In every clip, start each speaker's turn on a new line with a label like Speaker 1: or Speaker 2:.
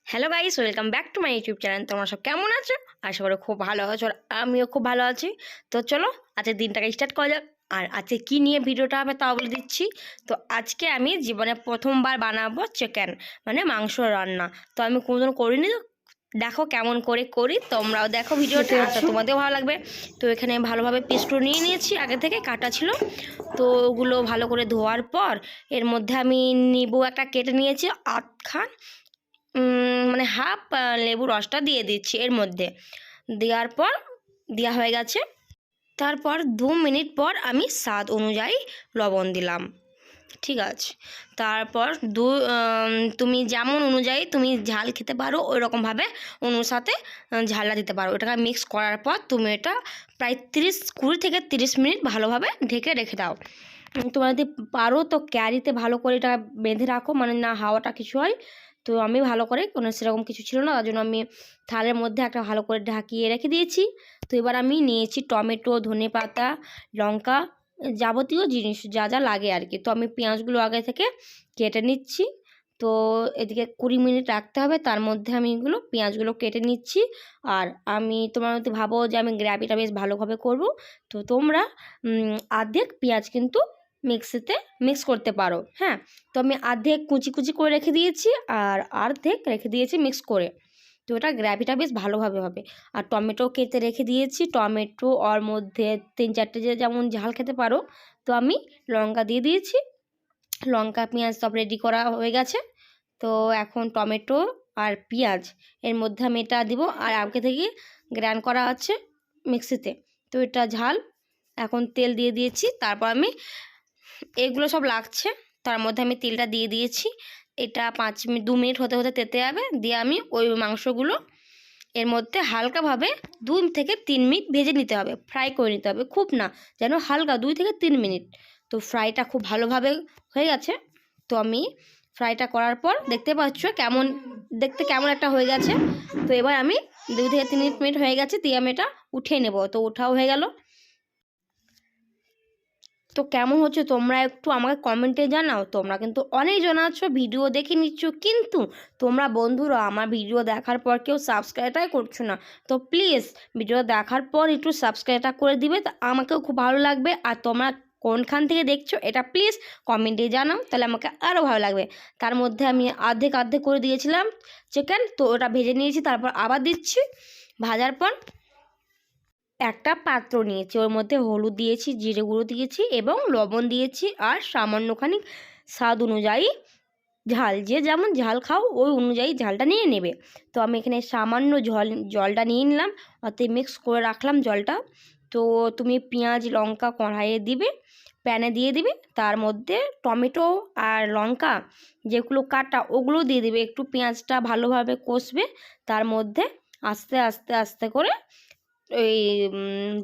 Speaker 1: Hello guys, welcome back to my YouTube channel. তোমরা সব কেমন আছো? আশা করি খুব ভালো আছো, আর আমিও খুব ভালো আছি। তো চলো আজকের দিনটাকে স্টার্ট করা যাক। আর আজকে কী নিয়ে ভিডিওটা হবে তাও বলে দিচ্ছি। তো আজকে আমি জীবনে প্রথমবার বানাবো চিকেন, মানে মাংস রান্না। তো আমি কোনোদিন করিনি, তো দেখো কেমন করে করি, তোমরাও দেখো ভিডিওটা, আশা তোমাদেরও ভালো লাগবে। তো এখানে ভালোভাবে পেস্টও নিয়ে নিয়েছি, আগে থেকে কাটা ছিল। তো ওগুলো ভালো করে ধোয়ার পর এর মধ্যে আমি নিবু একটা কেটে নিয়েছি আধখান, মানে হাফ লেবু রসটা দিয়ে দিচ্ছি এর মধ্যে। দেওয়ার পর দেওয়া হয়ে গেছে। তারপর 2 মিনিট পর আমি স্বাদ অনুযায়ী লবণ দিলাম, ঠিক আছে। তারপর তুমি যেমন অনুযায়ী তুমি ঝাল খেতে পারো ওই রকমভাবে সাথে ঝালটা দিতে পারো। এটাকে মিক্স করার পর তুমি এটা প্রায় 20 থেকে 30 মিনিট ভালোভাবে ঢেকে রেখে দাও। তোমরা যদি পারো তো ক্যারিতে ভালো করে এটা বেঁধে রাখো, মানে না হাওয়াটা কিছু হয়। তো আমি ভালো করে কোনো সেরকম কিছু ছিল না, তার জন্য আমি থালের মধ্যে একটা ভালো করে ঢাকিয়ে রেখে দিয়েছি। তো এবার আমি নিয়েছি টমেটো, ধনেপাতা, লঙ্কা, যাবতীয় জিনিস যা যা লাগে আর কি। তো আমি পেঁয়াজগুলো আগে থেকে কেটে নিচ্ছি। তো এদিকে 20 মিনিট রাখতে হবে, তার মধ্যে আমি এগুলো পেঁয়াজগুলো কেটে নিচ্ছি। আর আমি তোমরা যদি ভাবো যে আমি গ্রেভিটা বেশ ভালোভাবে করব, তো তোমরা অর্ধেক পেঁয়াজ কিন্তু মিক্সিতে মিক্স করতে পারো, হ্যাঁ। তো আমি অর্ধেক কুচি কুচি করে রেখে দিয়েছি, আর অর্ধেক রেখে দিয়েছি মিক্স করে। তো এটা গ্রেভিটা বেশ ভালোভাবে হবে। আর টমেটো কেটে রেখে দিয়েছি, টমেটো ওর মধ্যে 3-4টে যে যেমন ঝাল খেতে পারো। তো আমি লঙ্কা দিয়ে দিয়েছি, লঙ্কা পেঁয়াজ সব রেডি করা হয়ে গেছে। তো এখন টমেটো আর পেঁয়াজ এর মধ্যে আমি এটা দিব, আর আগে থেকে গ্রাইন্ড করা আছে মিক্সিতে। তো এটা ঝাল। এখন তেল দিয়ে দিয়েছি, তারপর আমি এগুলো সব লাগছে, তার মধ্যে আমি তেলটা দিয়ে দিয়েছি। এটা 2 মিনিট হতে হতে তেতে যাবে, দিয়ে আমি ওই মাংসগুলো এর মধ্যে হালকাভাবে 2 থেকে 3 মিনিট ভেজে নিতে হবে, ফ্রাই করে নিতে হবে, খুব না, যেন হালকা 2 থেকে 3 মিনিট। তো ফ্রাইটা খুব ভালোভাবে হয়ে গেছে। তো আমি ফ্রাইটা করার পর দেখতে পাচ্ছ কেমন দেখতে কেমন একটা হয়ে গেছে। তো এবার আমি 2 থেকে 3 মিনিট হয়ে গেছে, দিয়ে আমি এটা উঠিয়ে নেব। তো ওঠাও হয়ে গেল। তো কেমন হচ্ছে তোমরা একটু আমাকে কমেন্টে জানাও। তোমরা কিন্তু অনেকজন আছো ভিডিও দেখে নিচ্ছ, কিন্তু তোমরা বন্ধুরা আমার ভিডিও দেখার পর কেউ সাবস্ক্রাইবটাই করছো না। তো প্লিজ ভিডিও দেখার পর একটু সাবস্ক্রাইবটা করে দিবে, তো আমাকেও খুব ভালো লাগবে। আর তোমরা কোনখান থেকে দেখছো এটা প্লিজ কমেন্টে জানাও, তাহলে আমাকে আরও ভালো লাগবে। তার মধ্যে আমি অর্ধেক অর্ধেক করে দিয়েছিলাম চিকেন, তো ওটা ভেজে নিয়েছি, তারপর আবার দিচ্ছি। ভাজার পর একটা পাত্র নিয়েছি, ওর মধ্যে হলুদ দিয়েছি, জিরে গুঁড়ো দিয়েছি এবং লবণ দিয়েছি, আর সামান্যখানি স্বাদ অনুযায়ী ঝাল, যে যেমন ঝাল খাও ওই অনুযায়ী ঝালটা নিয়ে নেবে। তো আমি এখানে সামান্য জলটা নিয়ে নিলাম, অতে মিক্স করে রাখলাম জলটা। তো তুমি পেঁয়াজ লঙ্কা কড়াইয়ে দিবে, প্যানে দিয়ে দিবে, তার মধ্যে টমেটো আর লঙ্কা যেগুলো কাটা ওগুলো দিয়ে দিবে। একটু পেঁয়াজটা ভালোভাবে কষবে, তার মধ্যে আস্তে আস্তে আস্তে করে ওই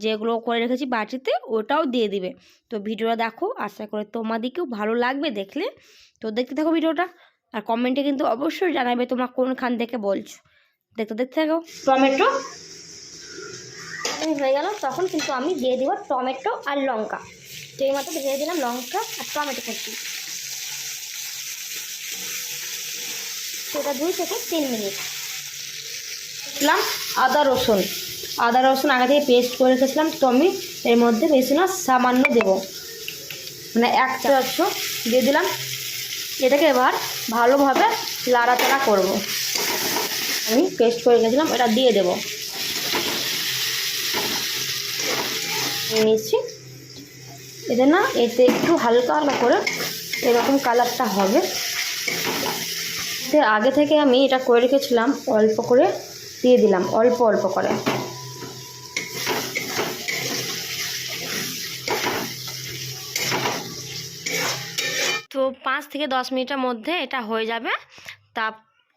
Speaker 1: যেগুলো করে রেখেছি বাটিতে ওটাও দিয়ে দিবে। তো ভিডিওটা দেখো, আশা করি তোমাদেরকেও ভালো লাগবে দেখলে। তো দেখতে থাকো ভিডিওটা, আর কমেন্টে কিন্তু অবশ্যই জানাবে তোমরা কোনখান থেকে বলছো। দেখতে দেখতে থাকো। টমেটো হয়ে গেল, তখন কিন্তু আমি দিয়ে দিব টমেটো আর লঙ্কা। তো এই মতো দিয়ে দিলাম লঙ্কা আর টমেটো কুচি। সেটা 2 থেকে 3 মিনিট দিলাম। আদা রসুন আগে থেকে পেস্ট করে রেখেছিলাম, তো আমি এর মধ্যে বেশি না সামান্য দেব, মানে 1 চামচ দিয়ে দিলাম। এটাকে এবার ভালোভাবে লাড়াচাড়া করব। আমি পেস্ট করে রেখেছিলাম এটা দিয়ে দেব, নিচ্ছি। এতে না এতে একটু হালকা হালকা করে এরকম কালারটা হবে। আগে থেকে আমি এটা করে রেখেছিলাম, অল্প করে দিয়ে দিলাম, অল্প অল্প করে। তো 5 থেকে 10 মিনিটের মধ্যে এটা হয়ে যাবে। তা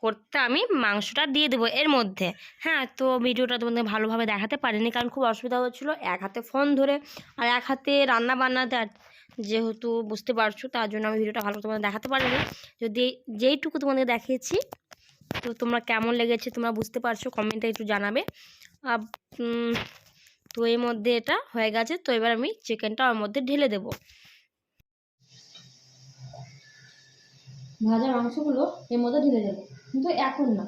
Speaker 1: করতে আমি মাংসটা দিয়ে দেবো এর মধ্যে, হ্যাঁ। তো ভিডিওটা তোমাদের ভালোভাবে দেখাতে পারিনি, কারণ খুব অসুবিধা হচ্ছিলো, এক হাতে ফোন ধরে আর এক হাতে রান্না বান্নাতে, যেহেতু বুঝতে পারছো, তার জন্য আমি ভিডিওটা ভালো তোমাদের দেখাতে পারিনি। যদি যেইটুকু তোমাদের দেখিয়েছি, তো তোমরা কেমন লেগেছে তোমরা বুঝতে পারছো কমেন্টে একটু জানাবে। তো এর মধ্যে এটা হয়ে গেছে। তো এবার আমি চিকেনটা ওর মধ্যে ঢেলে দেবো। ভাজা মাংসগুলো এর মধ্যে ঢেলে দেবো, কিন্তু এখন না,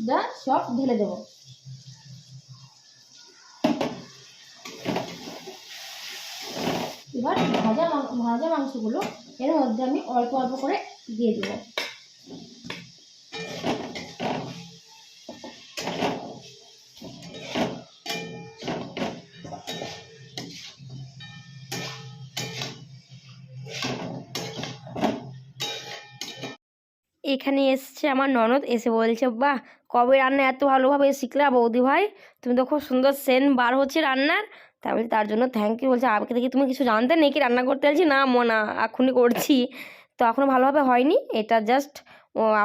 Speaker 1: যা সব ঢেলে দেবো। এবার ভাজা মাংসগুলো এর মধ্যে আমি অল্প অল্প করে দিয়ে দেবো। এখানে এসছে আমার ননদ, এসে বলছে বাহ কবে রান্না এত ভালোভাবে শিখলা বৌদি ভাই, তুমি তো খুব সুন্দর সেন্ট বার হচ্ছে রান্নার। তাই বলছি তার জন্য থ্যাংক ইউ। বলছে আমাকে দেখি তুমি কিছু জানতে নাকি রান্না করতে? বলছি না মোনা এখনই করছি, তো এখনও ভালোভাবে হয়নি, এটা জাস্ট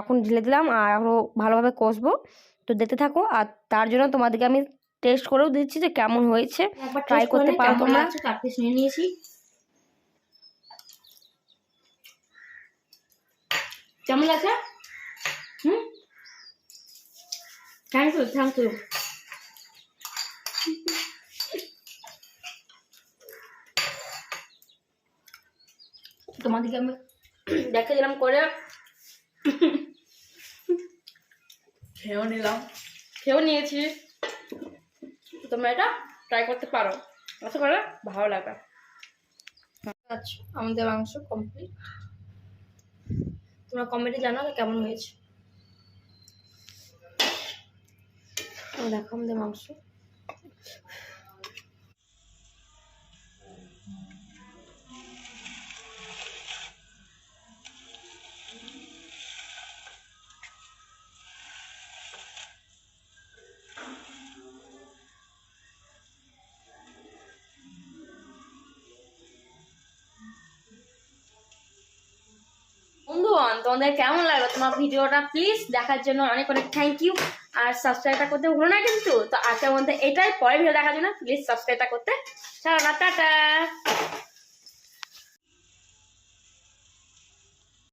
Speaker 1: এখন ঢেলে দিলাম আর এখনও ভালোভাবে কষবো। তো দেখতে থাকো, আর তার জন্য তোমাদেরকে আমি টেস্ট করেও দিচ্ছি যে কেমন হয়েছে, ট্রাই করতে পারো তোমরা। কাট পিস নিয়ে নিয়েছি, কেমন লাগছে? Thank you. তোমাদেরকে আমি দেখে দিলাম করে, খেয়েও নিয়েছি। তোমরা এটা ট্রাই করতে পারো, আশা করে ভালো লাগবে। আচ্ছা আমাদের মাংস কমপ্লিট, তোমরা কমেন্টে জানাও কেমন হয়েছে। দেখো আমাদের মাংস বন্ধুগণ, তোমাদের কেমন লাগলো তোমার ভিডিওটা? প্লিজ দেখার জন্য অনেক অনেক থ্যাংক ইউ, আর সাবস্ক্রাইবটা করতে ভুলো না কিন্তু। তো আজকের মধ্যে এটাই, পরের ভিডিও দেখার জন্য প্লিজ সাবস্ক্রাইবটা করতে ছাড়ো না। টাটা।